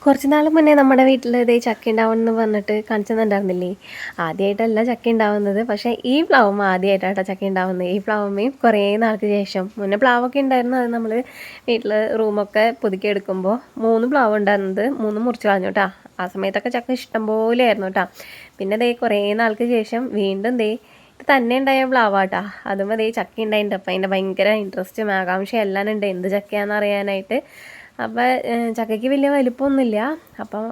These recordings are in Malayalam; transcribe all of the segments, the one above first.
കുറച്ച് നാൾ മുന്നേ നമ്മുടെ വീട്ടിൽ ഇതേ ചക്ക ഉണ്ടാവുമെന്ന് പറഞ്ഞിട്ട് കാണിച്ചെന്നുണ്ടായിരുന്നില്ലേ? ആദ്യമായിട്ടല്ല ചക്ക ഉണ്ടാവുന്നത്, പക്ഷേ ഈ പ്ലാവുമ്മ ആദ്യമായിട്ടാട്ടോ ചക്ക ഉണ്ടാവുന്നത്. ഈ പ്ലാവുമ്മയും കുറേ നാൾക്ക് ശേഷം. മുന്നേ പ്ലാവൊക്കെ ഉണ്ടായിരുന്നു, അത് നമ്മൾ വീട്ടിൽ റൂമൊക്കെ പുതുക്കി എടുക്കുമ്പോൾ 3 പ്ലാവ് ഉണ്ടായിരുന്നത് 3 മുറിച്ച് കളഞ്ഞു കേട്ടോ. ആ സമയത്തൊക്കെ ചക്ക ഇഷ്ടം പോലെ ആയിരുന്നു കേട്ടോ. പിന്നെ ദേ കുറേ നാൾക്ക് ശേഷം വീണ്ടും ദേ ഇത് തന്നെ ഉണ്ടായ പ്ലാവാട്ടാ. അതും അതേ ചക്ക ഉണ്ടായിട്ടുണ്ട്. അപ്പം അതിൻ്റെ ഭയങ്കര ഇൻട്രസ്റ്റും ആകാംക്ഷയും എല്ലാം ഉണ്ട് എന്ത് ചക്കയാണെന്ന് അറിയാനായിട്ട്. അപ്പോൾ ചക്കയ്ക്ക് വലിയ വലിപ്പമൊന്നുമില്ല. അപ്പോൾ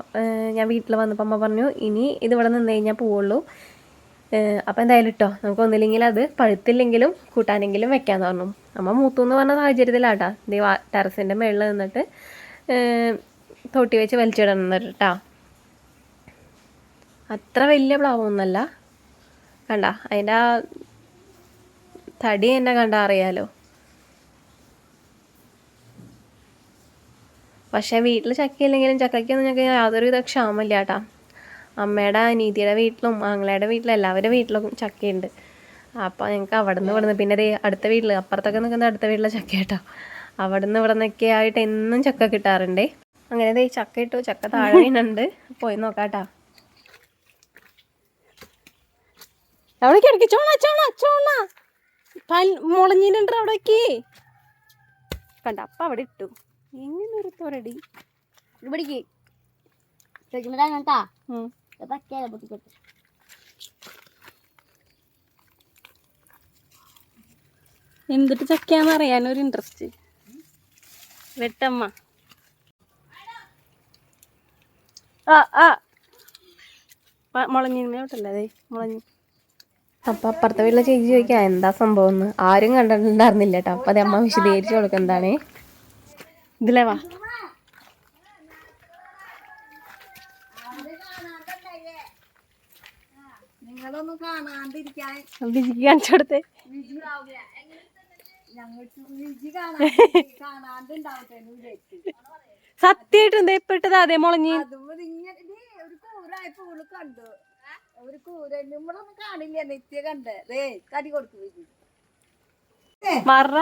ഞാൻ വീട്ടിൽ വന്നപ്പോൾ അമ്മ പറഞ്ഞു ഇനി ഇതിവിടെ നിന്ന് കഴിഞ്ഞാൽ പോവുള്ളൂ. അപ്പോൾ എന്തായാലും ഇട്ടോ, നമുക്ക് ഒന്നില്ലെങ്കിൽ അത് പഴുത്തില്ലെങ്കിലും കൂട്ടാനെങ്കിലും വെക്കാമെന്ന് പറഞ്ഞു. അമ്മ മൂത്തു എന്ന് പറഞ്ഞ സാഹചര്യത്തിലാട്ടാ ദേ ടെറസിൻ്റെ മുകളിൽ നിന്നിട്ട് തൊട്ടി വെച്ച് വലിച്ചിടണം കേട്ടോ. അത്ര വലിയ പ്ലാവൊന്നുമല്ല, കണ്ട അതിൻ്റെ ആ തടി തന്നെ കണ്ടാൽ അറിയാലോ. പക്ഷേ വീട്ടിൽ ചക്കയില്ലെങ്കിലും ചക്കയ്ക്കൊന്നും ഞങ്ങൾക്ക് യാതൊരുവിധ ക്ഷാമമില്ല കേട്ടോ. അമ്മയുടെ അനീതിയുടെ വീട്ടിലും ആങ്ങളയുടെ വീട്ടിലും എല്ലാവരുടെ വീട്ടിലും ചക്കയുണ്ട്. അപ്പോൾ ഞങ്ങൾക്ക് അവിടെ നിന്ന് പിന്നെ അടുത്ത വീട്ടിൽ അപ്പുറത്തൊക്കെ നിൽക്കുന്ന അടുത്ത വീട്ടിലെ ചക്ക കേട്ടോ. അവിടെ നിന്നൊക്കെ ആയിട്ട് എന്നും ചക്ക കിട്ടാറുണ്ടേ. അങ്ങനെ ചക്ക ഇട്ടു, ചക്ക താഴെ വീണുണ്ട്, പോയി നോക്കാട്ടോ. അവിടേക്ക് ഇടയ്ക്ക് ചോണ മുളഞ്ഞിട്ടുണ്ട് അവിടേക്ക് കണ്ട. അപ്പം അവിടെ ഇട്ടു. ഇങ്ങനെ ഒരു തൊരടി ഇവിടേക്ക് എന്തിട്ട് ചക്കയാന്ന് അറിയാനൊരു ഇൻട്രസ്റ്റ്. വെട്ടമ്മ മുളഞ്ഞിട്ടല്ലേ അതെ മുളഞ്ഞു. അപ്പം അപ്പുറത്തെ വീട്ടിലെ ചേച്ചി ചോദിക്കാം എന്താ സംഭവം എന്ന്. ആരും കണ്ടിട്ടുണ്ടായിരുന്നില്ല കേട്ടോ. അപ്പം അതെ അമ്മ വിശദീകരിച്ച് കൊടുക്കുന്നതാണേ. ഇതിലേ വാ. നിങ്ങളൊന്നും കാണാണ്ടിരിക്കാൻ കാണിച്ചു കൊടുത്തേ. സത്യായിട്ടും എന്താ ഇപ്പിട്ടത് അതേ മുളഞ്ഞി ഒരു കൂറായി പൂള് കണ്ടു. ഒരു കൂര നമ്മളൊന്നും കാണില്ല, നിത്യ കണ്ട് കടി കൊടുത്തു മാറ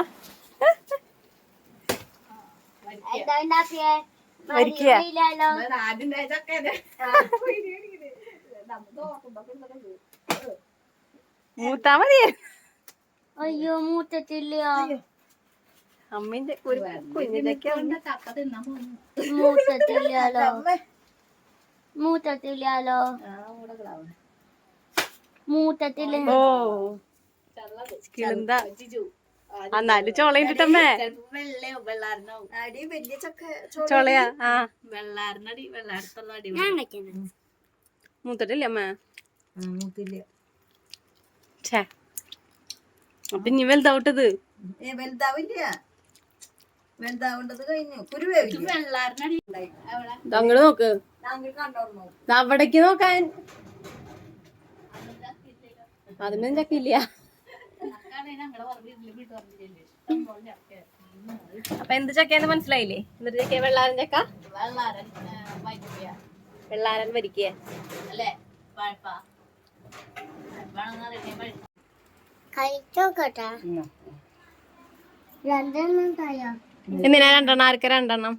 മൂത്താ മതി. അയ്യോ മൂത്തില്ല. അമ്മിന്റെ കുഞ്ഞിലൊക്കെ മൂത്തത്തില്ലോ മൂത്തത്തില്ല. ഓ കിളുന്താ എന്നാലും ചോളയിട്ടമ്മേ ചോളയാ. ആ മൂത്തിട്ടില്ല അമ്മ. ഛേ അപ്പൊ ഇനി വലുതാവട്ടത്. അങ്ങോട്ട് നോക്ക്, അവിടേക്ക് നോക്കാൻ. അതിനും ചക്കില്ല. അപ്പൊ എന്ത് ചക്കയെന്ന് മനസ്സിലായില്ലേ? എന്തൊരു ചക്ക? വെള്ളാരൻ ചക്ക. വെള്ളാരൻ വരിക്കുക അല്ലേ? എന്തിനാ രണ്ടെണ്ണം? ആർക്ക രണ്ടെണ്ണം?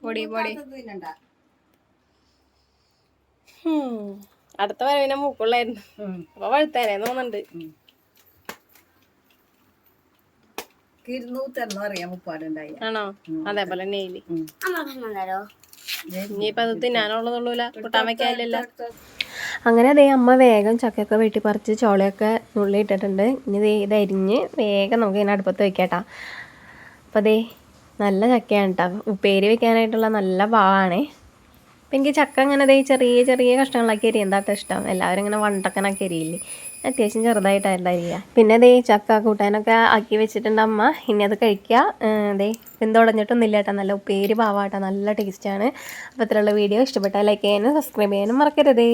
പൊടി പൊടി. അടുത്ത വരവിനെ മൂക്കുള്ളായിരുന്നു. അപ്പൊ വഴുത്തേനെ തോന്നുന്നുണ്ട്. ആണോ? അതേപോലെ നെയ്ല്. ഇനിയിപ്പോ അത് തിന്നാനുള്ളതുള്ളൂല, കൂട്ടാൻ വെക്കാനില്ലല്ലോ. അങ്ങനെ അതേ അമ്മ വേഗം ചക്കയൊക്കെ വെട്ടിപ്പറിച്ച് ചോളയൊക്കെ നുള്ളി ഇട്ടിട്ടുണ്ട്. ഇനി ഇത് അരിഞ്ഞ് വേഗം നമുക്ക് ഇതിനെ അടുപ്പത്ത് വെക്കാട്ടാ. അപ്പം അതേ നല്ല ചക്കയാണ് കേട്ടോ. ഉപ്പേരി വെക്കാനായിട്ടുള്ള നല്ല പാവാണേ. അപ്പം എനിക്ക് ചക്ക അങ്ങനെ ചെറിയ ചെറിയ കഷ്ണങ്ങളാക്കി എരിയുന്നതാട്ടോ ഇഷ്ടം. എല്ലാവരും ഇങ്ങനെ വണ്ടക്കനൊക്കെ എരിയില്ലേ, അത്യാവശ്യം ചെറുതായിട്ടായിരിക്കുക. പിന്നെ ചക്ക കൂട്ടാനൊക്കെ ആക്കി വെച്ചിട്ടുണ്ട് അമ്മ. ഇനി അത് കഴിക്കുക. വെന്തുടഞ്ഞിട്ടൊന്നുമില്ല കേട്ടോ. നല്ല ഉപ്പേരി പാവാട്ടോ, നല്ല ടേസ്റ്റാണ്. അപ്പോൾ ഇത്രയുള്ള വീഡിയോ ഇഷ്ടപ്പെട്ടാൽ ലൈക്ക് ചെയ്യാനും സബ്സ്ക്രൈബ് ചെയ്യാനും മറക്കരുതേ.